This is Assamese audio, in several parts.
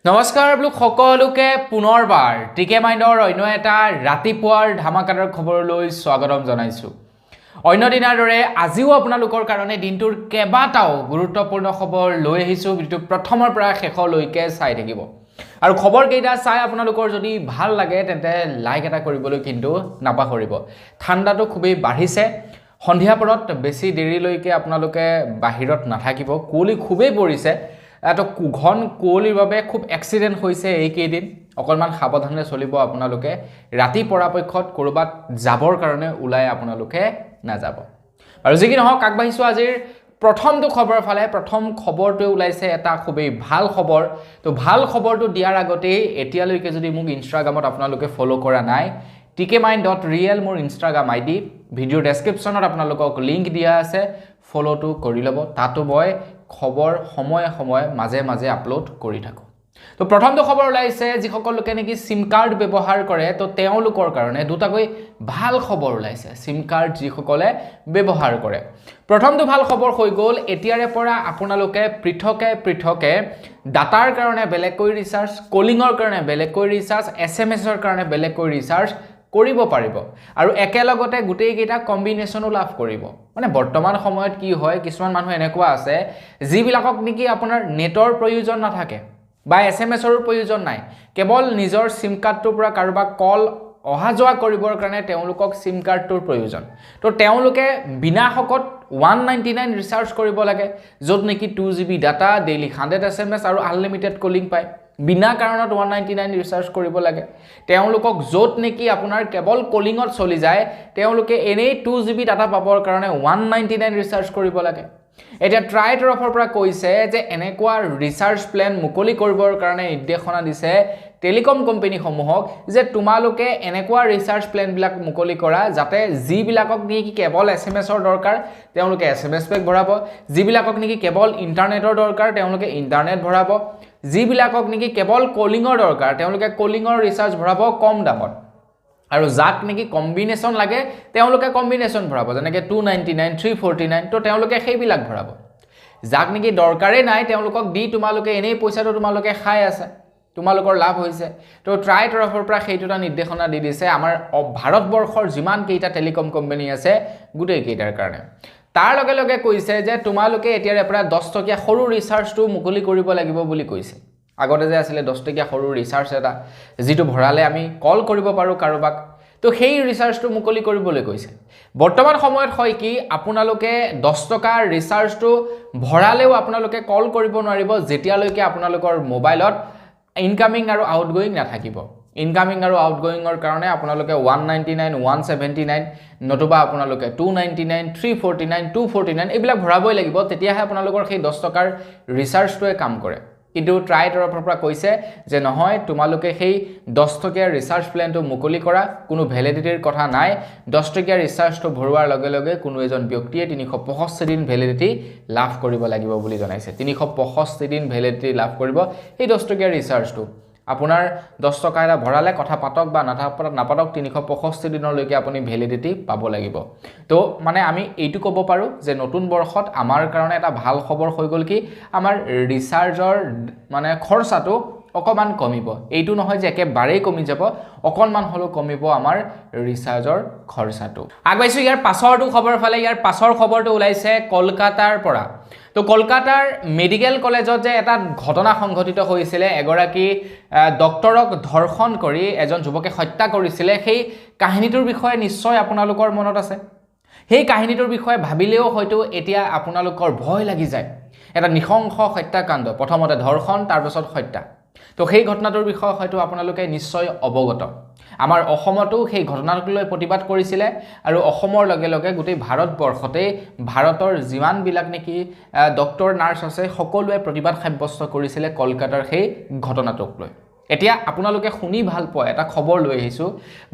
নমস্কাৰ আপোনালোক সকলোকে পুনৰবাৰ টিকে মাইণ্ডৰ অন্য এটা ৰাতিপুৱাৰ ধামাকাদাৰ খবৰলৈ স্বাগতম জনাইছো। অন্য দিনাৰ দৰে আজিও আপোনালোকৰ কাৰণে দিনটোৰ কেইবাটাও গুৰুত্বপূৰ্ণ খবৰ লৈ আহিছো। ভিডিঅ'টো প্ৰথমৰ পৰা শেষলৈকে চাই থাকিব আৰু খবৰ কেইটা চাই আপোনালোকৰ যদি ভাল লাগে তেন্তে লাইক এটা কৰিবলৈ কিন্তু নাপাহৰিব। ঠাণ্ডাটো খুবেই বাঢ়িছে। সন্ধিয়া পৰত বেছি দেৰিলৈকে আপোনালোকে বাহিৰত নাথাকিব। কুঁৱলী খুবেই পৰিছে। এটো ঘন কুঁৱলীৰ বাবে খুব এক্সিডেণ্ট হৈছে এইকেইদিন। অকণমান সাৱধানে চলিব আপোনালোকে। ৰাতি পৰাপক্ষত ক'ৰবাত যাবৰ কাৰণে ওলাই আপোনালোকে নাযাব। আৰু যি কি নহওক আগবাঢ়িছোঁ আজিৰ প্ৰথমটো খবৰৰ ফালে। প্ৰথম খবৰটো ওলাইছে এটা খুবেই ভাল খবৰ। তো ভাল খবৰটো দিয়াৰ আগতেই এতিয়ালৈকে যদি মোক ইনষ্টাগ্ৰামত আপোনালোকে ফ'ল' কৰা নাই, tk9.real মোৰ ইনষ্টাগ্ৰাম ID, ভিডিঅ'ৰ ডেছক্ৰিপশ্যনত আপোনালোকক লিংক দিয়া আছে, ফ'ল'টো কৰি ল'ব। তাতো মই খবৰ সময়ে সময়ে মাজে মাজে আপলোড কৰি থাকোঁ। তো প্ৰথমটো খবৰ ওলাইছে যিসকল লোকে নেকি সিম কাৰ্ড ব্যৱহাৰ কৰে তো তেওঁলোকৰ কাৰণে দুটাকৈ ভাল খবৰ ওলাইছে। সিম কাৰ্ড যিসকলে ব্যৱহাৰ কৰে, প্ৰথমটো ভাল খবৰ হৈ গ'ল, এতিয়াৰে পৰা আপোনালোকে পৃথকে ডাটাৰ কাৰণে বেলেগকৈ ৰিচাৰ্জ, কলিঙৰ কাৰণে বেলেগকৈ ৰিচাৰ্জ, SMS-ৰ কাৰণে বেলেগকৈ ৰিচাৰ্জ কৰিব পাৰিব আৰু একেলগতে গোটেইকেইটা কম্বিনেশ্যনো লাভ কৰিব। মানে বৰ্তমান সময়ত কি হয়, কিছুমান মানুহ এনেকুৱা আছে যিবিলাকক নেকি আপোনাৰ নেটৰ প্ৰয়োজন নাথাকে বা SMS-ৰ প্ৰয়োজন নাই, কেৱল নিজৰ সিম কাৰ্ডটোৰ পৰা কাৰোবাক কল অহা যোৱা কৰিবৰ কাৰণে তেওঁলোকক সিম কাৰ্ডটোৰ প্ৰয়োজন। তো তেওঁলোকে বিনা শকত 199 ৰিচাৰ্জ কৰিব লাগে, য'ত নেকি 2GB ডাটা, ডেইলি 100 SMS আৰু আনলিমিটেড কলিং পায়। বিনা কাৰণত 199 ৰিচাৰ্জ কৰিব লাগে। তেওঁলোকক য'ত নেকি আপোনাৰ কেৱল কলিঙত চলি যায়, তেওঁলোকে এনেই 2GB ডাটা পাবৰ কাৰণে 199 ৰিচাৰ্জ কৰিব লাগে। এতিয়া ট্ৰাই তৰফৰ পৰা কৈছে যে এনেকুৱা ৰিচাৰ্জ প্লেন মুকলি কৰিবৰ কাৰণে নিৰ্দেশনা দিছে টেলিকম কোম্পানীসমূহক যে তোমালোকে এনেকুৱা ৰিচাৰ্জ প্লেনবিলাক মুকলি কৰা যাতে যিবিলাকক নেকি কেৱল SMS-ৰ দৰকাৰ তেওঁলোকে SMS পেক ভৰাব, যিবিলাকক নেকি কেৱল ইণ্টাৰনেটৰ দৰকাৰ তেওঁলোকে ইণ্টাৰনেট ভৰাব, যিবিলাকক নেকি কেৱল কলিঙৰ দৰকাৰ তেওঁলোকে কলিঙৰ ৰিচাৰ্জ ভৰাব কম দামত, আৰু যাক নেকি কম্বিনেশ্যন লাগে তেওঁলোকে কম্বিনেশ্যন ভৰাব, যেনেকৈ 299, 349, তো তেওঁলোকে সেইবিলাক ভৰাব। যাক নেকি দৰকাৰেই নাই তেওঁলোকক দি তোমালোকে এনেই পইচাটো তোমালোকে খাই আছে, তোমালোকৰ লাভ হৈছে। তো ট্ৰাই তৰফৰ পৰা সেইটো এটা নিৰ্দেশনা দি দিছে আমাৰ ভাৰতবৰ্ষৰ যিমান কেইটা টেলিকম কোম্পানী আছে গোটেইকেইটাৰ কাৰণে। তাৰ লগে লগে কৈছে যে তোমালোকে এতিয়াৰে পৰা 10 টকীয়া সৰু ৰিচাৰ্জটো মুকলি কৰিব লাগিব বুলি কৈছে। আগতে যে আছিলে 10 টকীয়া সৰু ৰিচাৰ্জ এটা, যিটো ভৰালে আমি কল কৰিব পাৰোঁ কাৰোবাক, তো সেই ৰিচাৰ্জটো মুকলি কৰিবলৈ কৈছে। বৰ্তমান সময়ত হয় কি, আপোনালোকে 10 টকাৰ ৰিচাৰ্জটো ভৰালেও আপোনালোকে কল কৰিব নোৱাৰিব যেতিয়ালৈকে আপোনালোকৰ মোবাইলত ইনকামিং আৰু আউটগোয়িং নাথাকিব। ইনকামিং আৰু আউটগোয়িঙৰ কাৰণে আপোনালোকে 199, 179 নতুবা আপোনালোকে 299, 349, 249 এইবিলাক ভৰাবই লাগিব, তেতিয়াহে আপোনালোকৰ সেই 10 টকাৰ ৰিচাৰ্জটোৱে কাম কৰে। কিন্তু ট্ৰাই তৰফৰ পৰা কৈছে যে নহয়, তোমালোকে সেই 10 টকীয়া ৰিচাৰ্জ প্লেনটো মুকলি কৰা, কোনো ভেলিডিটিৰ কথা নাই। 10 টকীয়া ৰিচাৰ্জটো ভৰোৱাৰ লগে লগে কোনো এজন ব্যক্তিয়ে 365 দিন ভেলিডিটি লাভ কৰিব লাগিব বুলি জনাইছে। 365 দিন ভেলিডিটি লাভ কৰিব সেই 10 টকীয়া ৰিচাৰ্জটো। আপোনাৰ 10 টকা এটা ভৰালে কথা পাতক বা নাপাতক 365 দিনলৈকে আপুনি ভেলিডিটি পাব লাগিব। তো মানে আমি এইটো ক'ব পাৰোঁ যে নতুন বৰ্ষত আমাৰ কাৰণে এটা ভাল খবৰ হৈ গ'ল কি, আমাৰ ৰিচাৰ্জৰ মানে খৰচাটো অকণমান কমিব। এইটো নহয় যে একেবাৰেই কমি যাব, অকণমান হ'লেও কমিব আমাৰ ৰিচাৰ্জৰ খৰচাটো। আগবাঢ়িছোঁ ইয়াৰ পাছৰটো খবৰ ফালে। ইয়াৰ পাছৰ খবৰটো ওলাইছে কলকাতাৰ পৰা। তো কলকাতাৰ মেডিকেল কলেজত যে এটা ঘটনা সংঘটিত হৈছিলে, এগৰাকী ডক্টৰক ধৰ্ষণ কৰি এজন যুৱকে হত্যা কৰিছিলে, সেই কাহিনীটোৰ বিষয়ে নিশ্চয় আপোনালোকৰ মনত আছে। সেই কাহিনীটোৰ বিষয়ে ভাবিলেও হয়তো এতিয়া আপোনালোকৰ ভয় লাগি যায়। এটা নৃশংস হত্যাকাণ্ড, প্ৰথমতে ধৰ্ষণ তাৰপিছত হত্যা। তো সেই ঘটনাটোৰ বিষয়ে হয়তো আপোনালোকে নিশ্চয় অৱগত। আমাৰ অসমতো সেই ঘটনাটোক লৈ প্ৰতিবাদ কৰিছিলে আৰু অসমৰ লগে লগে গোটেই ভাৰতবৰ্ষতে ভাৰতৰ যিমানবিলাক নেকি ডক্টৰ নাৰ্ছ আছে সকলোৱে প্ৰতিবাদ সাব্যস্ত কৰিছিলে কলকাতাৰ সেই ঘটনাটোক লৈ। এতিয়া আপোনালোকে শুনি ভাল পোৱা এটা খবৰ লৈ আহিছোঁ।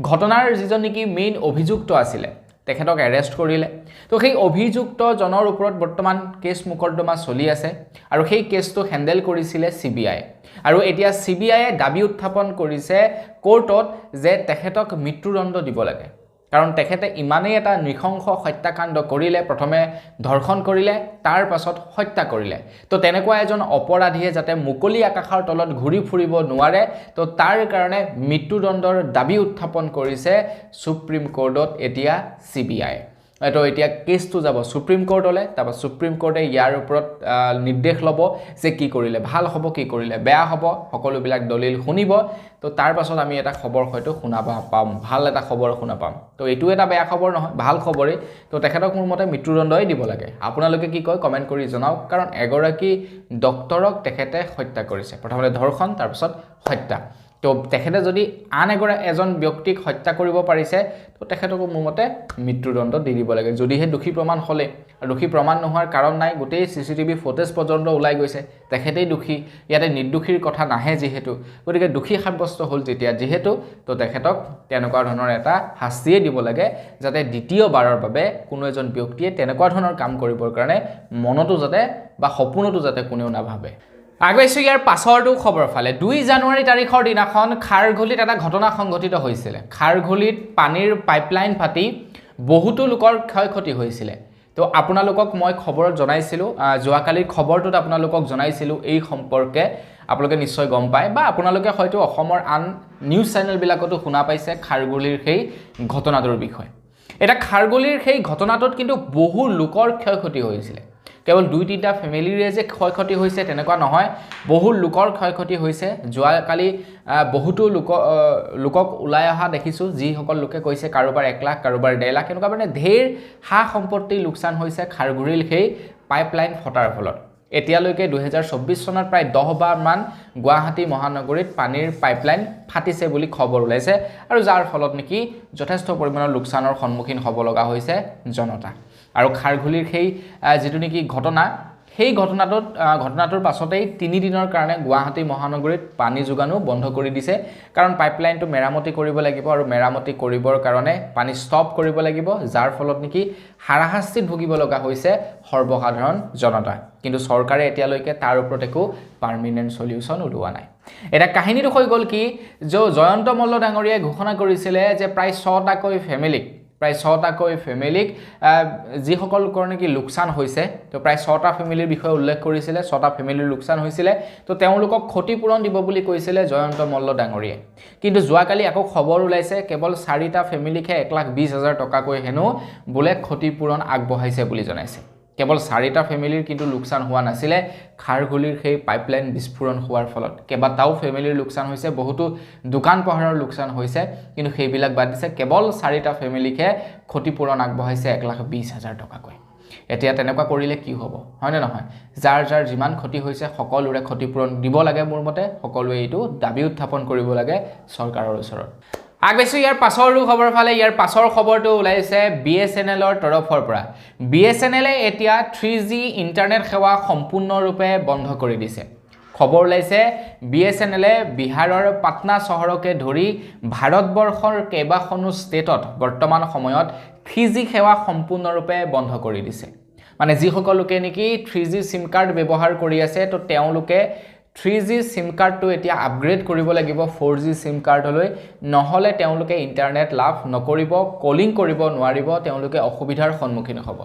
ঘটনাৰ যিজন নেকি মেইন অভিযুক্ত আছিলে তেখেতক এৰেষ্ট কৰিলে। তো সেই অভিযুক্তজনৰ ওপৰত বৰ্তমান কেছ মোকদ্দমা চলি আছে আৰু সেই কেছটো হেণ্ডেল কৰিছিলে CBI। আৰু এতিয়া CBIয়ে দাবী উত্থাপন কৰিছে কোৰ্টত যে তেখেতক মৃত্যুদণ্ড দিব লাগে। কাৰণ তেখেতে ইমানেই এটা নৃশংস হত্যাকাণ্ড কৰিলে প্ৰথমে ধৰ্ষণ কৰিলে তাৰ পাছত হত্যা কৰিলে তো তেনেকুৱা এজন অপৰাধীয়ে যাতে মুকলি আকাশৰ তলত ঘূৰি ফুৰিব নোৱাৰে তো তাৰ কাৰণে মৃত্যুদণ্ডৰ দাবী উত্থাপন কৰিছে সুপ্ৰিম কোৰ্টত এতিয়া CBI এটো এতিয়া কেছটো যাব সুপ্ৰিম কোৰ্টলৈ তাৰপা সুপ্ৰিম কোৰ্টে ইয়াৰ ওপৰত নিৰ্দেশ ল'ব যে কি কৰিলে ভাল হ'ব কি কৰিলে বেয়া হ'ব সকলোবিলাক দলিল শুনিব তো তাৰ পাছত আমি এটা খবৰ হয়তো শুনা পাম ভাল এটা খবৰ শুনা পাম তো এইটো এটা বেয়া খবৰ নহয় ভাল খবৰে তো তেখেতক মোৰ মতে মৃত্যুদণ্ডই দিব লাগে আপোনালোকে কি কয় কমেন্ট কৰি জনাওক কাৰণ এগৰাকী ডক্টৰক তেখেতে হত্যা কৰিছে প্ৰথমতে ধৰ্ষণ তাৰ পাছত হত্যা তো তেখেতে যদি আন এজন ব্যক্তিক হত্যা কৰিব পাৰিছে তো তেখেতক মোৰ মতে মৃত্যুদণ্ড দি দিব লাগে যদিহে দোষী প্ৰমাণ হলে দোষী প্ৰমাণ নোহোৱাৰ কাৰণ নাই গোটেই CCTV ফুটেজ পৰ্যন্ত ওলাই গৈছে তেখেতেই দোষী ইয়াতে নিৰ্দোষীৰ কথা নাহে যেহেতু গতিকে দোষী সাব্যস্ত হ'ল যেতিয়া যেহেতু তো তেখেতক তেনেকুৱা ধৰণৰ এটা শাস্তিয়ে দিব লাগে যাতে দ্বিতীয়বাৰৰ বাবে কোনো এজন ব্যক্তিয়ে তেনেকুৱা ধৰণৰ কাম কৰিবৰ কাৰণে মনতো যাতে বা সপোনতো যাতে কোনেও নাভাবে আগবাইছো ইয়াৰ পাছৰটো খবৰ ফালে 2 জানুৱাৰী তাৰিখৰ দিনাখন খাৰঘুলিত এটা ঘটনা সংঘটিত হৈছিল খাৰঘুলিত পানীৰ পাইপলাইন ফাটি বহুতো লোকৰ ক্ষয়ক্ষতি হৈছিল তো আপোনালোকক মই খবৰত জনাইছিলো যোৱাকালিৰ খবৰটোত আপোনালোকক জনাইছিলো এই সম্পৰ্কে আপোনালোকে নিশ্চয় গম পায় বা আপোনালোকে হয়তো অসমৰ আন নিউজ চেনেল বিলাকতো শুনা পাইছে খাৰঘুলিৰ সেই ঘটনাটোৰ বিষয়ে এটা খাৰঘুলিৰ সেই ঘটনাটোত কিন্তু বহু লোকৰ ক্ষয়ক্ষতি হৈছিল কেৱল 2-3টা ফ্যামিলিৰে যে ক্ষয়ক্ষতি হৈছে তেনেকুৱা নহয় বহু লোকৰ ক্ষয়ক্ষতি হৈছে যোৱাকালি বহুতো লোকক ওলাই অহা দেখিছো যি সকল লোকে কৈছে কাৰোবাৰ 1 লাখ কাৰোবাৰ 1.5 লাখ এনেকুৱা মানে ঢেৰ হা সম্পত্তি লোকসান হৈছে খাৰঘুলিৰ সেই পাইপলাইন ফটাৰ ফলত এতিয়ালৈকে 2024 চনত প্ৰায় 10 বাৰ মান গুৱাহাটী মহানগৰীত পানীৰ পাইপলাইন ফাটিছে বুলি খবৰ ওলাইছে আৰু যাৰ ফলত নেকি যথেষ্ট পৰিমাণৰ লোকসানৰ সন্মুখীন হ'ব লগা হৈছে জনতা আৰু খাৰঘুলিৰ সেই যেটো নেকি ঘটনা সেই ঘটনাটোৰ পাছতেই 3 দিনৰ কাৰণে গুৱাহাটী মহানগৰীত পানী যোগানো বন্ধ কৰি দিছে কাৰণ পাইপলাইনটো মেৰামতি কৰিব লাগিব আৰু মেৰামতি কৰিবৰ কাৰণে পানী ষ্টপ কৰিব লাগিব যাৰ ফলত নেকি হাৰাহাস্তিত ভুগিব লগা হৈছে সৰ্বসাধাৰণ জনতা কিন্তু চৰকাৰে এতিয়ালৈকে তাৰ ওপৰত একো পাৰ্মানেন্ট সলিউশন উলোৱা নাই এটা কাহিনীটো হৈ গল কি জয়ন্ত মল্ল ডাঙৰীয়াই ঘোষণা কৰিছিল যে প্ৰায় 100টা ফ্যামিলিক যি সকল কাৰণে কি লোকসান হৈছে তো প্ৰায় 100টা ফ্যামিলিৰ বিষয়ে উল্লেখ কৰিছিল 100টা ফ্যামিলিৰ লোকসান হৈছিল তো তেওঁলোকক ক্ষতিপূৰণ দিব বুলি কৈছিল জয়ন্ত মল্ল ডাঙৰীয়াই কিন্তু যোৱাকালি আকৌ খবৰ ওলাইছে কেৱল 4টা ফ্যামিলিকে 1,20,000 টকাকৈ হেনো বুলে ক্ষতিপূৰণ আগবঢ়াইছে বুলি জনাইছে কেৱল 4টা ফ্যামিলিৰ কিন্তু লোকসান হোৱা নাছিল খাৰঘুলিৰ সেই পাইপলাইন বিস্ফোৰণ হোৱাৰ ফলত কেবাটাও ফ্যামিলিৰ লোকসান হৈছে বহুতো দোকান পহৰৰ লোকসান হৈছে কিন্তু সেইবিলাক বাদ দিছে কেৱল 4টা ফ্যামিলিকে ক্ষতিপূৰণ আগবঢ়াইছে 1,20,000 টকাকৈ এতিয়া তেনেকুৱা কৰিলে কি হ'ব হয়নে নহয় যাৰ যিমান ক্ষতি হৈছে সকলোৰে ক্ষতিপূৰণ দিব লাগে মোৰ মতে সকলোৱে এইটো দাবী উত্থাপন কৰিব লাগে চৰকাৰৰ ওচৰত আগবেছি ইয়াৰ পাছৰটো খবৰ ফালে ইয়াৰ পাছৰ খবৰটো ওলাইছে BSNLৰ তৰফৰ পৰা BSNLে এতিয়া 3G ইন্টাৰনেট সেৱা সম্পূৰ্ণৰূপে বন্ধ কৰি দিছে খবৰ ওলাইছে BSNLে বিহাৰৰ পাটনা চহৰকে ধৰি ভাৰতবৰ্ষৰ কেইবাখনো ষ্টেটত বৰ্তমান সময়ত 3G সেৱা সম্পূৰ্ণৰূপে বন্ধ কৰি দিছে মানে যি সকলোকে নেকি 3G সিম কাৰ্ড ব্যৱহাৰ কৰি আছে তো তেওঁলোকে 3G সিম কাৰ্ডটো এতিয়া আপগ্ৰেড কৰিব লাগিব 4G সিম কাৰ্ডলৈ নহলে তেওঁলোকে ইন্টাৰনেট লাভ নকৰিব কলিং কৰিব নোৱাৰিব তেওঁলোকে অসুবিধাৰ সন্মুখীন হ'ব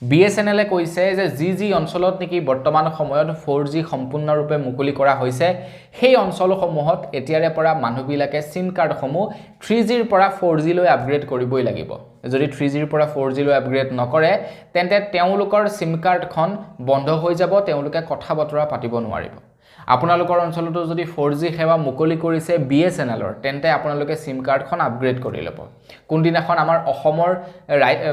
BSNLে কৈছে যে যি অঞ্চলত নেকি বৰ্তমান সময়ত 4G সম্পূৰ্ণৰূপে মুকলি কৰা হৈছে সেই অঞ্চলসমূহত এতিয়াৰে পৰা মানুহবিলাকে সিম কাৰ্ডসমূহ 3Gৰ পৰা 4G লৈ আপগ্ৰেড কৰিবই লাগিব যদি 3Gৰ পৰা 4G লৈ আপগ্ৰেড নকৰে তেন্তে তেওঁলোকৰ সিম কাৰ্ডখন বন্ধ হৈ যাব তেওঁলোকে কথা বতৰা পাতিব নোৱাৰিব আপোনালোকৰ অঞ্চলতো যদি 4G সেৱা মুকলি কৰিছে BSNLৰ তেন্তে আপোনালোকে সিম কাৰ্ডখন আপগ্ৰেড কৰি ল'ব কোনদিনাখন আমাৰ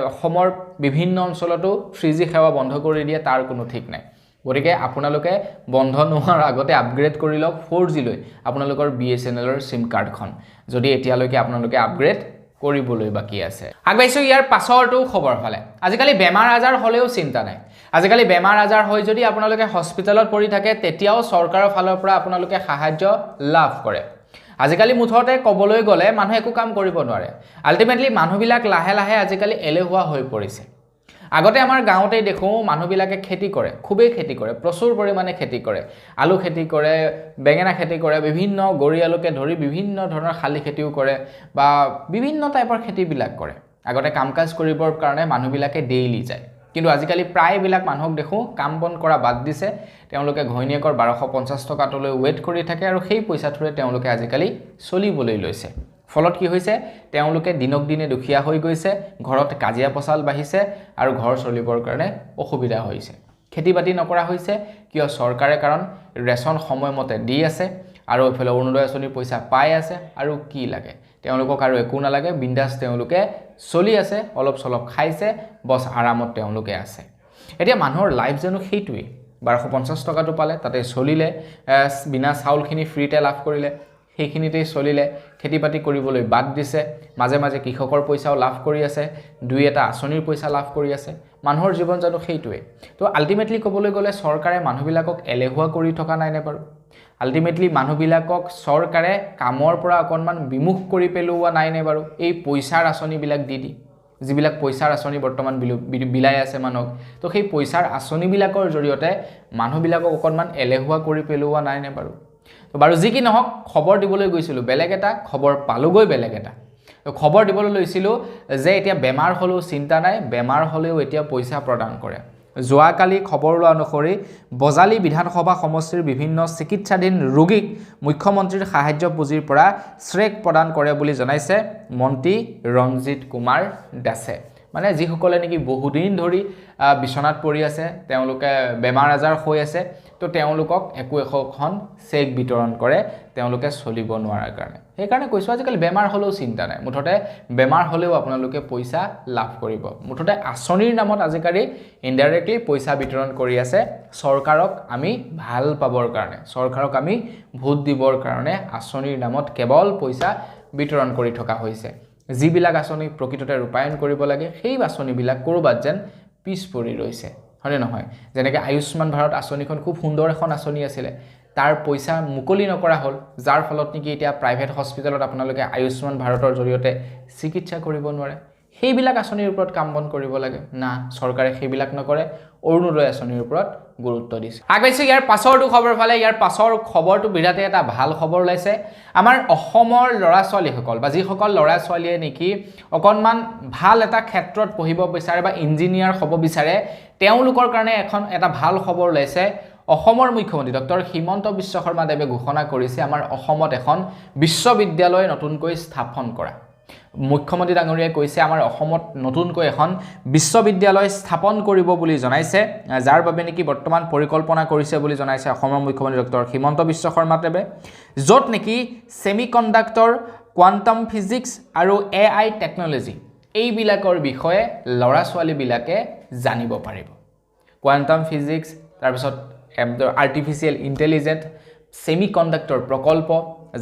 অসমৰ বিভিন্ন অঞ্চলতো 3G সেৱা বন্ধ কৰি দিয়ে তাৰ কোনো ঠিক নাই গতিকে আপোনালোকে বন্ধ নোহোৱাৰ আগতে আপগ্ৰেড কৰি লওক 4G লৈ আপোনালোকৰ BSNLৰ সিম কাৰ্ডখন যদি এতিয়ালৈকে আপোনালোকে আপগ্ৰেড কৰিবলৈ বাকি আছে আগবাইছো ইয়াৰ পাছৰটো খবৰ ফালে আজিকালি বেমাৰ আজাৰ হলেও চিন্তা নাই আজিকালি বেমাৰ আজাৰ হৈ যদি আপোনালোকে হস্পিটেলত পৰি থাকে তেতিয়াও চৰকাৰৰ ফালৰ পৰা আপোনালোকে সাহায্য লাভ কৰে আজিকালি মুঠতে কবলৈ গলে মানুহ একো কাম কৰিব নোৱাৰে আল্টিমেটলি মানুহবিলাক লাহে লাহে আজিকালি এলেহুৱা হৈ পৰিছে আগতে আমাৰ গাঁৱতেই দেখোঁ মানুহবিলাকে খেতি কৰে, খুবেই খেতি কৰে, প্ৰচুৰ পৰিমাণে খেতি কৰে, আলু খেতি কৰে, বেঙেনা খেতি কৰে, বিভিন্ন গৰি আলুকে ধৰি বিভিন্ন ধৰণৰ শালি খেতিও কৰে বা বিভিন্ন টাইপৰ খেতিবিলাক কৰে। আগতে কাম কাজ কৰিবৰ কাৰণে মানুহবিলাকে ডেইলি যায়, কিন্তু আজিকালি প্ৰায়বিলাক মানুহক দেখোঁ কাম বন কৰা বাদ দিছে, তেওঁলোকে ঘৈণীয়েকৰ 1250 টকাটোলৈ ৱেইট কৰি থাকে আৰু সেই পইচাটোৰে তেওঁলোকে আজিকালি চলিবলৈ লৈছে। ফলত কি হৈছে, তেওঁলোকে দিনক দিনে দুখীয়া হৈ গৈছে, ঘৰত কাজিয়া পচাল বাঢ়িছে আৰু ঘৰ চলিবৰ কাৰণে অসুবিধা হৈছে। খেতি বাতি নকৰা হৈছে কিয়, চৰকাৰে কাৰণ ৰেচন সময়মতে দি আছে আৰু এইফালে অৰুণোদয় আঁচনিৰ পইচা পাই আছে আৰু কি লাগে, তেওঁলোকক আৰু একো নালাগে, বিন্দাছ তেওঁলোকে চলি আছে, অলপ চলপ খাইছে, বছ আৰামত তেওঁলোকে আছে। এতিয়া মানুহৰ লাইফ জানো সেইটোৱেই, 1250 টকাটো পালে, তাতে চলিলে, বিনা চাউলখিনি ফ্ৰীতে লাভ কৰিলে, সেইখিনিতেই চলিলে, খেতি বাতি কৰিবলৈ বাদ দিছে, মাজে মাজে কৃষকৰ পইচাও লাভ কৰি আছে, দুই এটা আঁচনিৰ পইচা লাভ কৰি আছে। মানুহৰ জীৱন জানো সেইটোৱে? তো আল্টিমেটলি ক'বলৈ গ'লে চৰকাৰে মানুহবিলাকক এলেহুৱা কৰি থকা নাইনে বাৰু? আল্টিমেটলি মানুহবিলাকক চৰকাৰে কামৰ পৰা অকণমান বিমুখ কৰি পেলোৱা নাইনে বাৰু? এই পইচাৰ আঁচনিবিলাক দি যিবিলাক পইচাৰ আঁচনি বৰ্তমান বিলাই আছে মানুহক, তো সেই পইচাৰ আঁচনিবিলাকৰ জৰিয়তে মানুহবিলাকক অকণমান এলেহুৱা কৰি পেলোৱা নাইনে বাৰু? তো বাৰু যি কি নহওক, খবৰ দিবলৈ গৈছিলোঁ বেলেগ এটা, খবৰ পালোগৈ বেলেগ এটা। তো খবৰ দিবলৈ লৈছিলোঁ যে এতিয়া বেমাৰ হ'লেও চিন্তা নাই, বেমাৰ হ'লেও এতিয়া পইচা প্ৰদান কৰে। যোৱাকালি খবৰ লোৱা অনুসৰি বজালী বিধানসভা সমষ্টিৰ বিভিন্ন চিকিৎসাধীন ৰোগীক মুখ্যমন্ত্ৰীৰ সাহায্য পুঁজিৰ পৰা চেক প্ৰদান কৰে বুলি জনাইছে মন্ত্ৰী ৰঞ্জিত কুমাৰ দাসে। মানে যিসকলে নেকি বহুদিন ধৰি বিচনাত পৰি আছে, তেওঁলোকে বেমাৰ আজাৰ হৈ আছে, তো তেওঁলোকক এখন চেক বিতৰণ কৰে তেওঁলোকে চলিব নোৱাৰাৰ কাৰণে। সেইকাৰণে কৈছোঁ আজিকালি বেমাৰ হ'লেও চিন্তা নাই, মুঠতে বেমাৰ হ'লেও আপোনালোকে পইচা লাভ কৰিব। মুঠতে আঁচনিৰ নামত আজিকালি ইনডাইৰেক্টলি পইচা বিতৰণ কৰি আছে চৰকাৰক আমি ভাল পাবৰ কাৰণে, চৰকাৰক আমি ভোট দিবৰ কাৰণে আঁচনিৰ নামত কেৱল পইচা বিতৰণ কৰি থকা হৈছে। যিবিলাক আঁচনি প্ৰকৃততে ৰূপায়ণ কৰিব লাগে সেই আঁচনিবিলাক ক'ৰবাত যেন পিছ পৰি ৰৈছে, হয়নে নহয়? যেনেকৈ আয়ুষ্মান ভাৰত আঁচনিখন খুব সুন্দৰ এখন আঁচনি আছিলে, তাৰ পইচা মুকলি নকৰা হ'ল, যাৰ ফলত নেকি এতিয়া প্ৰাইভেট হস্পিটেলত আপোনালোকে আয়ুষ্মান ভাৰতৰ জৰিয়তে চিকিৎসা কৰিব নোৱাৰে। সেইবিলাক আঁচনিৰ ওপৰত কাম বন কৰিব লাগে না, চৰকাৰে সেইবিলাক নকৰে, অৰুণোদয় আঁচনিৰ ওপৰত গুৰুত্ব দিছে। আগবাঢ়িছোঁ ইয়াৰ পাছৰটো খবৰ ফালে। ইয়াৰ পাছৰ খবৰটো বিৰাটেই এটা ভাল খবৰ ওলাইছে। আমাৰ অসমৰ ল'ৰা ছোৱালীসকল বা যিসকল ল'ৰা ছোৱালীয়ে নেকি অকণমান ভাল এটা ক্ষেত্ৰত পঢ়িব বিচাৰে বা ইঞ্জিনিয়াৰ হ'ব বিচাৰে, তেওঁলোকৰ কাৰণে এটা ভাল খবৰ ওলাইছে। অসমৰ মুখ্যমন্ত্ৰী ডক্টৰ হিমন্ত বিশ্ব শৰ্মা দেৱে ঘোষণা কৰিছে আমাৰ অসমত এখন বিশ্ববিদ্যালয় নতুনকৈ স্থাপন কৰা। মুখ্যমন্ত্ৰী ডাঙৰীয়াই কৈছে আমাৰ অসমত নতুনকৈ এখন বিশ্ববিদ্যালয় স্থাপন কৰিব বুলি জনাইছে, যাৰ বাবে নেকি বৰ্তমান পৰিকল্পনা কৰিছে বুলি জনাইছে অসমৰ মুখ্যমন্ত্ৰী ডক্টৰ হিমন্ত বিশ্ব শৰ্মা দেৱে, য'ত নেকি ছেমি কণ্ডাক্টৰ, কোৱাণ্টাম ফিজিক্স আৰু AI টেকন'লজি এইবিলাকৰ বিষয়ে ল'ৰা ছোৱালীবিলাকে জানিব পাৰিব। কোৱাণ্টাম ফিজিক্স, তাৰপিছত আৰ্টিফিচিয়েল ইণ্টেলিজেন্স, ছেমি কণ্ডাক্টৰ প্ৰকল্প,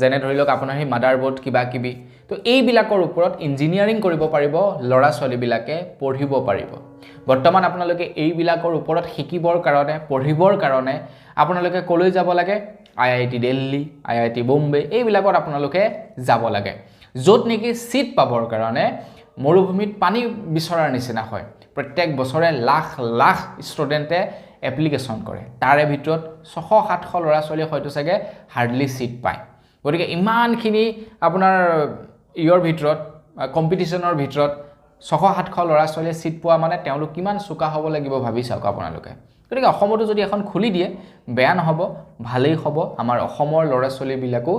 যেনে ধৰি লওক আপোনাৰ সেই মাদাৰবোৰ্ড কিবা কিবি, তো এইবিলাকৰ ওপৰত ইঞ্জিনিয়াৰিং কৰিব পাৰিব ল'ৰা ছোৱালীবিলাকে, পঢ়িব পাৰিব। বৰ্তমান আপোনালোকে এইবিলাকৰ ওপৰত শিকিবৰ কাৰণে, পঢ়িবৰ কাৰণে আপোনালোকে ক'লৈ যাব লাগে? IIT দিল্লী, IIT বোম্বে, এইবিলাকত আপোনালোকে যাব লাগে, য'ত নেকি চিট পাবৰ কাৰণে মৰুভূমিত পানী বিচৰাৰ নিচিনা হয়। প্ৰত্যেক বছৰে লাখ লাখ ষ্টুডেণ্টে এপ্লিকেশ্যন কৰে, তাৰে ভিতৰত 600-700 ল'ৰা ছোৱালীয়ে হয়তো চাগে হাৰ্ডলি চিট পায়। গতিকে ইমানখিনি আপোনাৰ ভিতৰত কম্পিটিশ্যনৰ ভিতৰত 600-700 ল'ৰা ছোৱালীয়ে চিট পোৱা মানে তেওঁলোক কিমান চোকা হ'ব লাগিব ভাবি চাওক আপোনালোকে। গতিকে অসমতো যদি এখন খুলি দিয়ে বেয়া নহ'ব, ভালেই হ'ব। আমাৰ অসমৰ ল'ৰা ছোৱালীবিলাকো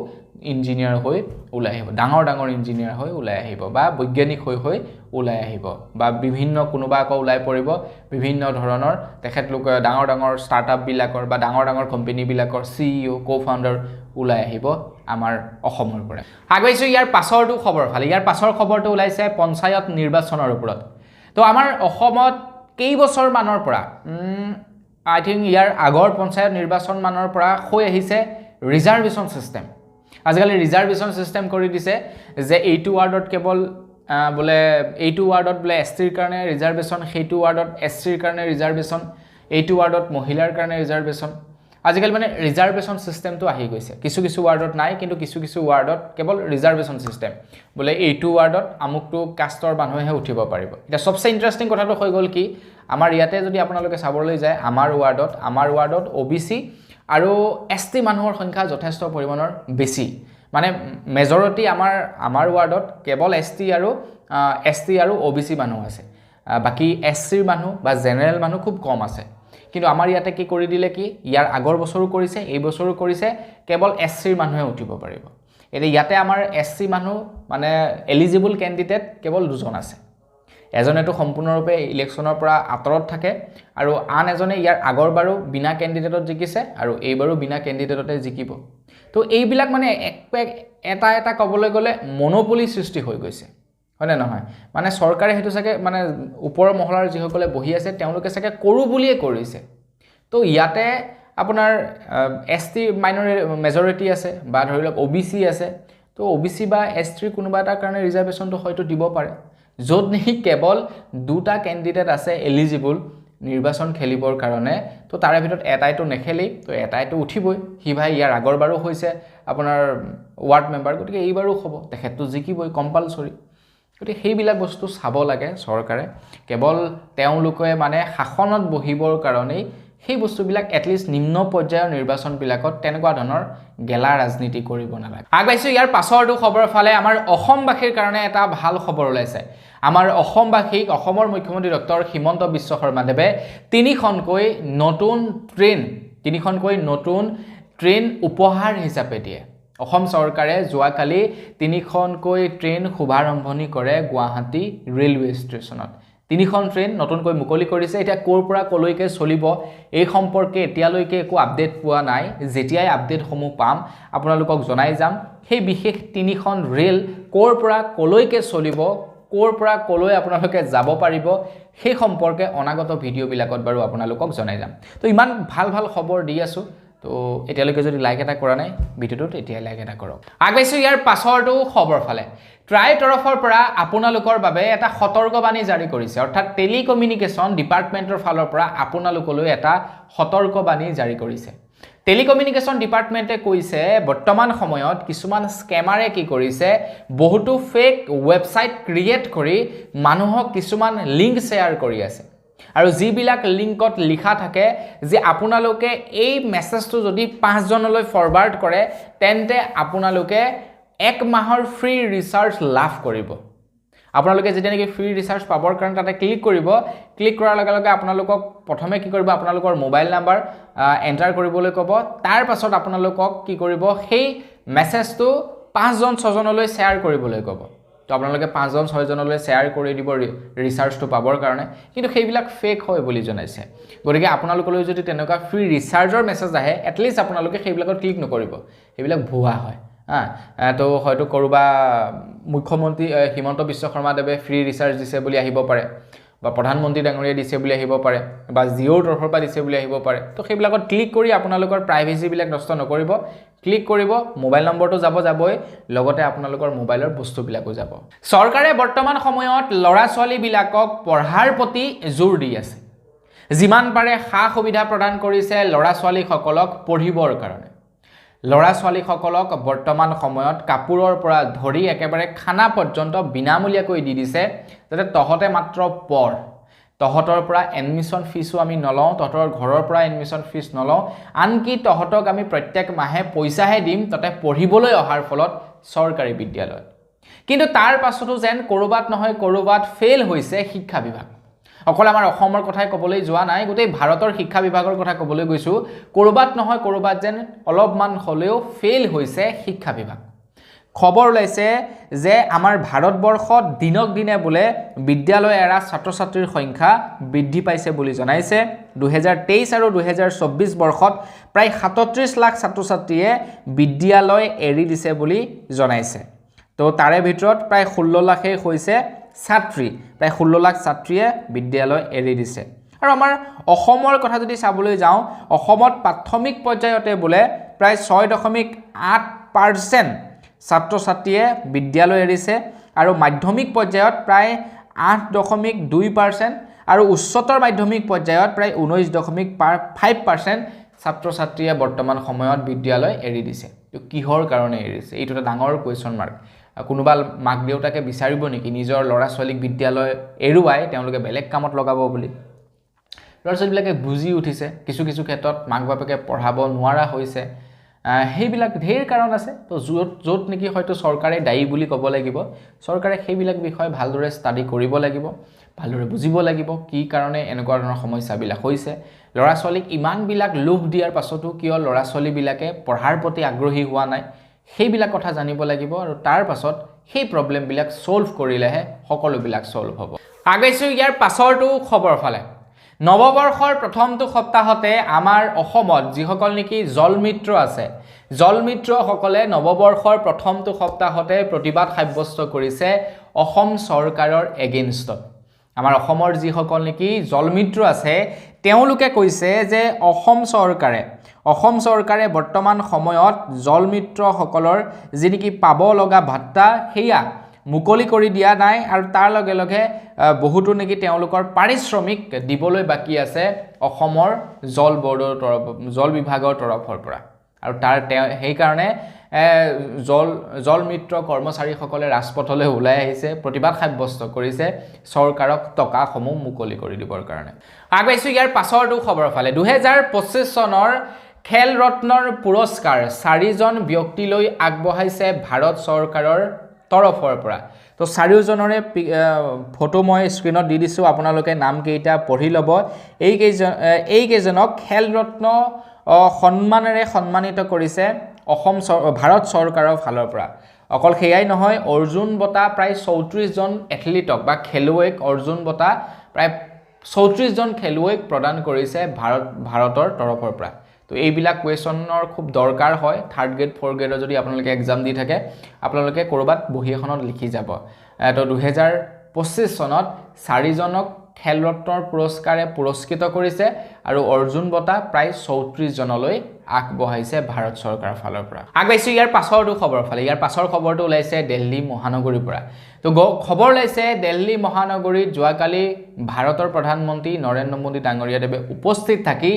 ইঞ্জিনিয়াৰ হৈ ওলাই আহিব, ডাঙৰ ডাঙৰ ইঞ্জিনিয়াৰ হৈ ওলাই আহিব বা বৈজ্ঞানিক হৈ ওলাই আহিব, বা বিভিন্ন কোনোবা আকৌ ওলাই পৰিব বিভিন্ন ধৰণৰ তেখেতলোক ডাঙৰ ডাঙৰ ষ্টাৰ্টআপবিলাকৰ বা ডাঙৰ ডাঙৰ কোম্পানীবিলাকৰ CEO, co-founder ওলাই আহিব আমাৰ অসমৰ পৰা। আগবাঢ়িছোঁ ইয়াৰ পাছৰটো খবৰ ফালে। ইয়াৰ পাছৰ খবৰটো ওলাইছে পঞ্চায়ত নিৰ্বাচনৰ ওপৰত। তো আমাৰ অসমত কেইবছৰমানৰ পৰা আই থিংক ইয়াৰ আগৰ পঞ্চায়ত নিৰ্বাচন মানৰ পৰা হৈ আহিছে ৰিজাৰ্ভেশ্যন ছিষ্টেম। আজিকালি ৰিজাৰ্ভেশ্যন ছিষ্টেম কৰি দিছে যে এইটো ৱাৰ্ডত কেৱল বোলে এইটো ৱাৰ্ডত বোলে STৰ কাৰণে ৰিজাৰ্ভেশ্যন, সেইটো ৱাৰ্ডত SCৰ কাৰণে ৰিজাৰ্ভেশ্যন, এইটো ৱাৰ্ডত মহিলাৰ কাৰণে ৰিজাৰ্ভেশ্যন। আজিকালি মানে ৰিজাৰ্ভেশ্যন ছিষ্টেমটো আহি গৈছে কিছু ৱাৰ্ডত নাই কিন্তু কিছু ৱাৰ্ডত কেৱল ৰিজাৰ্ভেশ্যন ছিষ্টেম বোলে এইটো ৱাৰ্ডত আমুকটো কাষ্টৰ মানুহে উঠিব পাৰিব এতিয়া সবচে ইণ্টাৰেষ্টিং কথাটো হৈ গ'ল কি আমাৰ ইয়াতে যদি আপোনালোকে চাবলৈ যায় আমাৰ ৱাৰ্ডত OBC আৰু ST মানুহৰ সংখ্যা যথেষ্ট পৰিমাণৰ বেছি মানে মেজৰিটি আমাৰ ৱাৰ্ডত কেৱল ST আৰু OBC মানুহ আছে বাকি SCৰ মানুহ বা জেনেৰেল মানুহ খুব কম আছে কিন্তু আমাৰ ইয়াতে কি কৰি দিলে কি ইয়াৰ আগৰ বছৰো কৰিছে এই বছৰো কৰিছে কেৱল SCৰ মানুহে উঠিব পাৰিব এতিয়া ইয়াতে আমাৰ SC মানুহ মানে এলিজিবল ক্যান্ডিডেট কেৱল দুজন আছে এজনেটো সম্পূৰ্ণৰূপে ইলেকশ্যনৰ পৰা আঁতৰত থাকে আৰু আন এজনে ইয়াৰ আগৰবাৰো বিনা ক্যান্ডিডেটত জিকিছে আৰু এইবাৰো বিনা ক্যান্ডিডেটতে জিকিব তো এইবিলাক মানে এটা ক'বলৈ গ'লে মনোপলি সৃষ্টি হৈ গৈছে হয়নে নহয় মানে চৰকাৰে হেতু চাগে মানে ওপৰৰ মহলাৰ যিসকলে বহি আছে তেওঁলোকে চাগে কৰো বুলিয়ে কৰিছে তো ইয়াতে আপোনাৰ ST মেজৰিটি আছে বা ধৰি লওক OBC আছে তো OBC বা ST কোনোবা এটা কাৰণে ৰিজাৰ্ভেশ্যনটো হয়তো দিব পাৰে য'ত নেকি কেৱল দুটা ক্যান্ডিডেট আছে এলিজিবল নিৰ্বাচন খেলিবৰ কাৰণে তো তাৰে ভিতৰত এটাইটো নেখেলি তো এটাইটো উঠিবই হি ভাই ইয়াৰ আগৰবাৰো হৈছে আপোনাৰ ৱাৰ্ড মেম্বাৰ গতিকে এইবাৰো হ'ব তেখেতটো জিকিবই কম্পালসৰি গতিকে সেইবিলাক বস্তু চাব লাগে চৰকাৰে কেৱল তেওঁলোকে মানে শাসনত বহিবৰ কাৰণে সেই বস্তুবিলাক এটলিষ্ট নিম্ন পৰ্যায়ৰ নিৰ্বাচনবিলাকত তেনেকুৱা ধৰণৰ গেলা ৰাজনীতি কৰিব নালাগে আগবাইছো ইয়াৰ পাছৰটো খবৰ ফালে আমাৰ অসমবাসীৰ কাৰণে এটা ভাল খবৰ ওলাইছে আমাৰ অসমবাসীক অসমৰ মুখ্যমন্ত্ৰী ডক্টৰ হিমন্ত বিশ্ব শৰ্মাদেৱে তিনিখনকৈ নতুন ট্ৰেইন উপহাৰ হিচাপে দিয়ে অসম চৰকাৰে যোৱাকালি তিনিখনকৈ ট্ৰেইন শুভাৰম্ভণি কৰে গুৱাহাটী ৰেলৱে ষ্টেচনত তিনিখন ট্ৰেইন নতুনকৈ মুকলি কৰিছে এতিয়া কোৰ পৰা কলৈকে চলিব এই সম্পৰ্কে এতিয়ালৈকে একো আপডেট পোৱা নাই যেতিয়াই আপডেটসমূহ পাম আপোনালোকক জনাই যাম সেই বিশেষ তিনিখন ৰেল কোৰ পৰা কলৈকে চলিব কোৰ পৰা কলৈ আপোনালোকে যাব পাৰিব সেই সম্পৰ্কে অনাগত ভিডিঅ'বিলাকত বাৰু আপোনালোকক জনাই যাম তো ইমান ভাল খবৰ দি আছো তো এতিয়ালৈকে যদি লাইক এটা কৰা নাই ভিডিঅ'টোত এতিয়া লাইক এটা কৰক আগবাইছো ইয়াৰ পাছৰটো খবৰ ফালে ট্ৰাইৰ তৰফৰ পৰা আপোনালোকৰ বাবে এটা সতৰ্কবাণী জাৰি কৰিছে অৰ্থাৎ টেলিকমিউনিকেশ্যন ডিপাৰ্টমেণ্টৰ ফালৰ পৰা আপোনালোকলৈ এটা সতৰ্কবাণী জাৰি কৰিছে টেলিকমিউনিকেশ্যন ডিপাৰ্টমেণ্টে কৈছে বৰ্তমান সময়ত কিছুমান স্কেমাৰে কি কৰিছে বহুতো ফেক ৱেবছাইট ক্ৰিয়েট কৰি মানুহক কিছুমান লিংক শ্বেয়াৰ কৰি আছে আৰু যিবিলাক লিংকত লিখা থাকে যে আপোনালোকে এই মেছেজটো যদি 5 জনলৈ ফৰৱাৰ্ড কৰে তেন্তে আপোনালোকে 1 মাহৰ ফ্ৰী ৰিচাৰ্জ লাভ কৰিব আপোনালোকে যেতিয়া নেকি ফ্ৰী ৰিচাৰ্জ পাবৰ কাৰণে তাতে ক্লিক কৰাৰ লগে লগে আপোনালোকক প্ৰথমে কি কৰিব আপোনালোকৰ মোবাইল নাম্বাৰ এন্টাৰ কৰিবলৈ ক'ব তাৰ পাছত আপোনালোকক কি কৰিব সেই মেছেজটো 5 জন 6 জনলৈ শ্বেয়াৰ কৰিবলৈ ক'ব তো আপোনালোকে 5 জন 6 জনলৈ শ্বেয়াৰ কৰি দিব ৰিচাৰ্জটো পাবৰ কাৰণে কিন্তু সেইবিলাক ফেক হয় বুলি জনাইছে গতিকে আপোনালোকলৈ যদি তেনেকুৱা ফ্ৰী ৰিচাৰ্জৰ মেছেজ আহে এটলিষ্ট আপোনালোকে সেইবিলাকত ক্লিক নকৰিব সেইবিলাক ভুৱা হয় তো হয়তো কৰবা মুখ্যমন্ত্ৰী হিমন্ত বিশ্ব শৰ্মাদেৱে ফ্ৰী ৰিচাৰ্জ দিছে বুলি আহিব পাৰে বা প্ৰধানমন্ত্ৰী ডাঙৰীয়া দিছে বুলি আহিব পাৰে বা জিঅ'ৰ তৰফৰ পৰা দিছে বুলি আহিব পাৰে তো সেইবিলাকত ক্লিক কৰি আপোনালোকৰ প্ৰাইভেচি বিলাক নষ্ট নকৰিব ক্লিক কৰিব মোবাইল নম্বৰটো যাবই লগতে আপোনালোকৰ মোবাইলৰ বস্তুবিলাকো যাব চৰকাৰে বৰ্তমান সময়ত লৰা ছোৱালী বিলাকক পঢ়াৰ প্ৰতি জোৰ দি আছে যিমান পাৰে সা সুবিধা প্ৰদান কৰিছে লৰা ছোৱালী সকলক পঢ়িবৰ কাৰণে লৰা ছোৱালী সকলক বৰ্তমান সময়ত কাপোৰৰ পৰা ধৰি একেবাৰে খানা পৰ্যন্ত বিনামূলীয়াকৈ দি দিছে যাতে তহতে মাত্ৰ পঢ় তহতৰ পৰা এডমিশন ফিসও আমি নলওঁ তহতৰ ঘৰৰ পৰা এডমিশন ফিস নলওঁ আনকি তহতক আমি প্ৰত্যেক মাহে পইচাহে দিম ততে পঢ়িবলৈ অহাৰ ফলত চৰকাৰী বিদ্যালয় কিন্তু তাৰ পাছতো যেন কৰবাত নহয় কৰবাত ফেল হৈছে শিক্ষা বিভাগ অকল আমাৰ অসমৰ কথাই ক'বলৈ যোৱা নাই গোটেই ভাৰতৰ শিক্ষা বিভাগৰ কথা ক'বলৈ গৈছো কৰবাত নহয় কৰবাত যেন অলপমান হলেও ফেল হৈছে শিক্ষা বিভাগ খবৰ ওলাইছে যে আমাৰ ভাৰতবৰ্ষত দিনক দিনে বোলে বিদ্যালয় এৰা ছাত্ৰ ছাত্ৰীৰ সংখ্যা বৃদ্ধি পাইছে বুলি জনাইছে 2023 আৰু 2024 বৰ্ষত প্ৰায় 37 লাখ ছাত্ৰ ছাত্ৰীয়ে বিদ্যালয় এৰি দিছে বুলি জনাইছে তো তাৰে ভিতৰত প্ৰায় 16 লাখে হৈছে ছাত্ৰী প্ৰায় 16 লাখ ছাত্ৰীয়ে বিদ্যালয় এৰি দিছে আৰু আমাৰ অসমৰ কথা যদি চাবলৈ যাওঁ অসমত প্ৰাথমিক পৰ্যায়তে বোলে প্ৰায় 6.8% ছাত্ৰ ছাত্ৰীয়ে বিদ্যালয় এৰিছে আৰু মাধ্যমিক পৰ্যায়ত প্ৰায় 8.2% আৰু উচ্চতৰ মাধ্যমিক পৰ্যায়ত প্ৰায় 19.5% ছাত্ৰ ছাত্ৰীয়ে বৰ্তমান সময়ত বিদ্যালয় এৰি দিছে তো কিহৰ কাৰণে এৰিছে এইটো এটা ডাঙৰ কোৱেশ্চন মাৰ্ক কোনোবা মাক দেউতাকে বিচাৰিব নেকি নিজৰ ল'ৰা ছোৱালীক বিদ্যালয় এৰুৱাই তেওঁলোকে বেলেগ কামত লগাব বুলি ল'ৰা ছোৱালীবিলাকে বুজি উঠিছে কিছু কিছু ক্ষেত্ৰত মাক বাপেকে পঢ়াব নোৱাৰা হৈছে সেইবিলাক ঢেৰ কাৰণ আছে তো য'ত নেকি হয়তো চৰকাৰে দায়ী বুলি ক'ব লাগিব চৰকাৰে সেইবিলাক বিষয় ভালদৰে ষ্টাডি কৰিব লাগিব ভালদৰে বুজিব লাগিব কি কাৰণে এনেকুৱা ধৰণৰ সমস্যাবিলাক হৈছে ল'ৰা ছোৱালীক ইমানবিলাক লোভ দিয়াৰ পাছতো কিয় ল'ৰা ছোৱালীবিলাকে পঢ়াৰ প্ৰতি আগ্ৰহী হোৱা নাই সেইবিলাক কথা জানিব লাগিব আৰু তাৰ পাছত সেই প্ৰব্লেমবিলাক সলভ কৰিলেহে সকলোবিলাক সলভ হ'ব আগৈছো ইয়াৰ পাছৰটো খবৰ ফালে নৱবৰ্ষৰ প্ৰথমটো সপ্তাহতে আমাৰ অসমত যিসকল নেকি জলমিত্ৰ আছে জলমিত্ৰসকলে নৱবৰ্ষৰ প্ৰথমটো সপ্তাহতে প্ৰতিবাদ সাব্যস্ত কৰিছে অসম চৰকাৰৰ এগেইনষ্টত আমাৰ অসমৰ যিসকল নেকি জলমিত্ৰ আছে তেওঁলোকে কৈছে যে অসম চৰকাৰে বৰ্তমান সময়ত জলমিত্ৰসকলৰ যি নেকি পাব লগা ভাত্তা সেয়া মুকলি কৰি দিয়া নাই আৰু তাৰ লগে লগে বহুতো নেকি তেওঁলোকৰ পাৰিশ্ৰমিক দিবলৈ বাকি আছে অসমৰ জল বিভাগৰ তৰফৰ পৰা আৰু তাৰ সেই কাৰণে জলমিত্ৰ কৰ্মচাৰীসকলে ৰাজপথলৈ ওলাই আহিছে প্ৰতিবাদ সাব্যস্ত কৰিছে চৰকাৰক টকাসমূহ মুকলি কৰি দিবৰ কাৰণে আগৈছো ইয়াৰ পাছৰটো খবৰ ফালে 2025 চনৰ খেল ৰত্নৰ পুৰস্কাৰ 4জন ব্যক্তিলৈ আগবঢ়াইছে ভাৰত চৰকাৰৰ তৰফৰ পৰা তো চাৰিওজনৰে ফটো মই স্ক্ৰীনত দি দিছোঁ আপোনালোকে নামকেইটা পঢ়ি ল'ব এইকেইজনক খেল ৰত্ন সন্মানেৰে সন্মানিত কৰিছে ভাৰত চৰকাৰৰ ফালৰ পৰা অকল সেয়াই নহয় অৰ্জুন বঁটা প্ৰায় 34 জন এথলীটক বা খেলুৱৈক অৰ্জুন বঁটা প্ৰায় 34 জন খেলুৱৈক প্ৰদান কৰিছে ভাৰতৰ তৰফৰ পৰা তো এইবিলাক কুৱেশ্যনৰ খুব দৰকাৰ হয় 3rd গ্ৰেড 4th গ্ৰেডৰ যদি আপোনালোকে এক্সাম দি থাকে আপোনালোকে কৰবাত বহি এখনত লিখি যাব তো 2025 চনত 4জনক খেল ৰত্নৰ পুৰস্কাৰে পুৰস্কৃত কৰিছে আৰু অৰ্জুন বঁটা প্ৰায় 34 জনলৈ আগবঢ়াইছে ভাৰত চৰকাৰৰ ফালৰ পৰা আগবাইছো ইয়াৰ পাছৰটো খবৰ ফালে ইয়াৰ পাছৰ খবৰটো ওলাইছে দিল্লী মহানগৰীৰ পৰা তো খবৰ ওলাইছে দিল্লী মহানগৰীত যোৱাকালি ভাৰতৰ প্ৰধানমন্ত্ৰী নৰেন্দ্ৰ মোদী ডাঙৰীয়াদেৱে উপস্থিত থাকি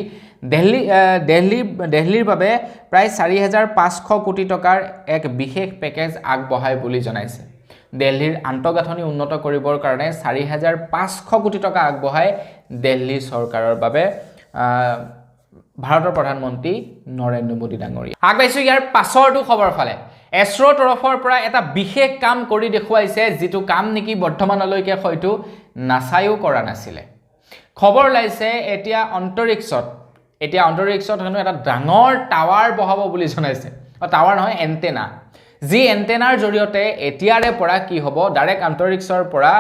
দিল্লীৰ বাবে প্ৰায় 4500 কোটি টকাৰ এক বিশেষ পেকেজ আগবঢ়াই বুলি জনাইছে দিল্লীৰ আন্তঃগাঁথনি উন্নত কৰিবৰ কাৰণে 4500 কোটি টকা আগবঢ়াই দিল্লী চৰকাৰৰ বাবে ভাৰতৰ প্ৰধানমন্ত্ৰী নৰেন্দ্ৰ মোদী ডাঙৰীয়া আগবাইছো ইয়াৰ পাছৰটো খবৰ ফালে এছৰ তৰফৰ পৰা এটা বিশেষ কাম কৰি দেখুৱাইছে যিটো কাম নেকি বৰ্তমানলৈকে হয়তো নাছায়ো কৰা নাছিলে খবৰ ওলাইছে এতিয়া অন্তৰিক্ষত হেনো এটা ডাঙৰ টাৱাৰ বহাব বুলি জনাইছে টাৱাৰ নহয় এণ্টেনা যি এণ্টেনাৰ জৰিয়তে এতিয়াৰে পৰা কি হ'ব ডাইৰেক্ট অন্তৰিক্ষৰ পৰা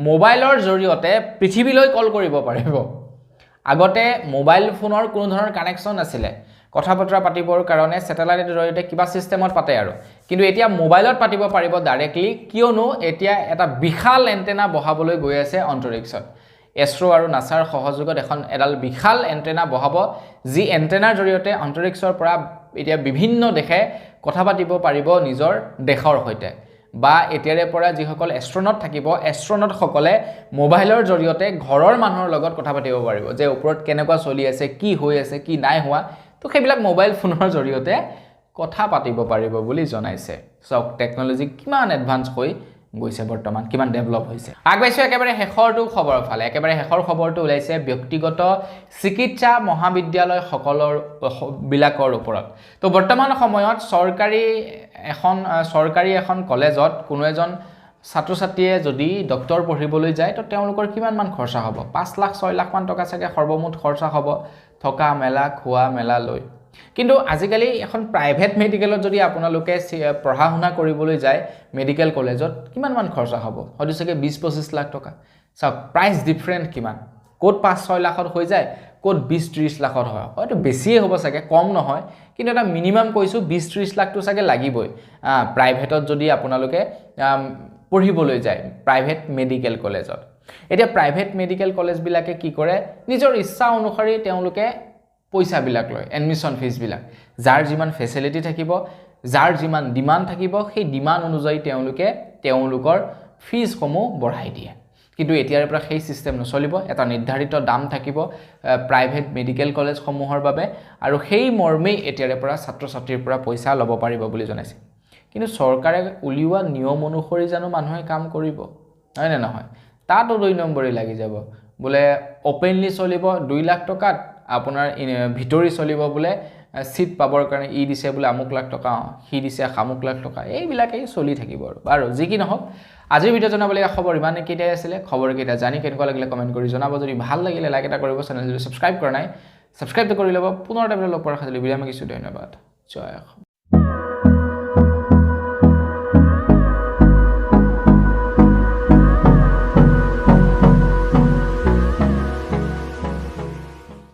মোবাইলৰ জৰিয়তে পৃথিৱীলৈ কল কৰিব পাৰিব আগতে মোবাইল ফোনৰ কোনো ধৰণৰ কানেকশ্যন নাছিলে কথা বতৰা পাতিবৰ কাৰণে স্যাটেলাইটৰ জৰিয়তে কিবা সিস্টেমত পাতে আৰু কিন্তু এতিয়া মোবাইলত পাতিব পাৰিব ডাইৰেক্টলি কিয়নো এতিয়া এটা বিশাল এণ্টেনা বহাবলৈ গৈ আছে অন্তৰিক্ষত এছৰ আৰু নাছাৰ সহযোগত এডাল বিশাল এণ্টেনা বহাব যি এণ্টেনাৰ জৰিয়তে অন্তৰিক্ষৰ পৰা এতিয়া বিভিন্ন দেশে কথা পাতিব পাৰিব নিজৰ দেশৰ সৈতে বা এতিয়াৰে পৰা যিসকল এষ্ট্ৰনট থাকিব এষ্ট্ৰনটসকলে মোবাইলৰ জৰিয়তে ঘৰৰ মানুহৰ লগত কথা পাতিব পাৰিব যে ওপৰত কেনেকুৱা চলি আছে কি হৈ আছে কি নাই হোৱা তো সেইবিলাক মোবাইল ফোনৰ জৰিয়তে কথা পাতিব পাৰিব বুলি জনাইছে সব টেকনলজি কিমান এডভান্স হৈ গৈছে বৰ্তমান কিমান ডেভেলপ হৈছে আগবাইছো একেবাৰে শেষৰটো খবৰ ফালে একেবাৰে শেষৰ খবৰটো ওলাইছে ব্যক্তিগত চিকিৎসা মহাবিদ্যালয় বিলাকৰ ওপৰত তো বৰ্তমান সময়ত চৰকাৰী এখন কলেজত কোনো এজন ছাত্ৰ ছাত্ৰীয়ে যদি ডক্টৰ পঢ়িবলৈ যায় তো তেওঁলোকৰ কিমান মান খৰচা হ'ব 5 লাখ 6 লাখ মান টকা চাগে সৰ্বমুঠ খৰচা হ'ব থকা মেলা খোৱা মেলা লৈ কিন্তু আজিকালি এখন প্ৰাইভেট মেডিকেলত যদি আপোনালোকে পঢ়া শুনা কৰিবলৈ যায় মেডিকেল কলেজত কিমান মান খৰচা হ'ব হয়তো চাগে 20-25 লাখ টকা সব প্ৰাইস ডিফাৰেন্ট কিমান কোড 5-6 লাখত হৈ যায় কোড 20-30 লাখত হয় হয়তো বেছিয়ে হ'ব চাগে কম নহয় কিন্তু এটা মিনিমাম কৈছো 20-30 লাখ তো চাগে লাগিবই প্ৰাইভেটত যদি আপোনালোকে পঢ়িবলৈ যায় প্ৰাইভেট মেডিকেল কলেজত এতিয়া প্ৰাইভেট মেডিকেল কলেজ বিলাকে কি কৰে নিজৰ ইচ্ছা অনুসৰি তেওঁলোকে পইচা বিলাক লয় এডমিশন ফিজ বিলাক যাৰ যিমান ফেসিলিটি থাকিব যাৰ যিমান ডিমান্ড থাকিব সেই ডিমান্ড অনুযায়ী তেওঁলোকৰ ফিজ সমূহ বঢ়াই দিয়ে কিন্তু এতিয়াৰ পৰা সেই সিস্টেম নচলিব এটা নিৰ্ধাৰিত দাম থাকিব প্ৰাইভেট মেডিকেল কলেজসমূহৰ বাবে আৰু সেই মৰ্মেই এতিয়াৰ পৰা ছাত্ৰ ছাত্ৰীৰ পৰা পইচা ল'ব পাৰিব বুলি জনাইছে কিন্তু চৰকাৰে উলিওৱা নিয়ম অনুসৰি জানো মানুহে কাম কৰিব হয় না নহয় তাতো 2 নম্বৰই লাগি যাব বলে ওপেনলি চলিব 2 লাখ টকাত আপোনাৰ ভিতৰি চলিব বলে সিট পাবৰ কাৰণে ই দিছে বলে আমুক লাখ টকা হি দিছে আমুক লাখ টকা এইবিলাকেই চলি থাকিব আৰু যি কি নহওক আজিৰ ভিডিও জনাবলৈ খবৰ ইমানে কেইটাই আছিল খবৰ কেইটা জানি কেনেকুৱা লাগিলে কমেন্ট কৰি জনাব যদি ভাল লাগিলে লাইক এটা কৰিব চেনেলটো সাবস্ক্ৰাইব কৰা নাই সাবস্ক্ৰাইব কৰি ল'ব পুনৰ এটা ভিডিও লগ পোৱাৰ খাতিলে বিৰাম মাগিছো ধন্যবাদ জয় অসম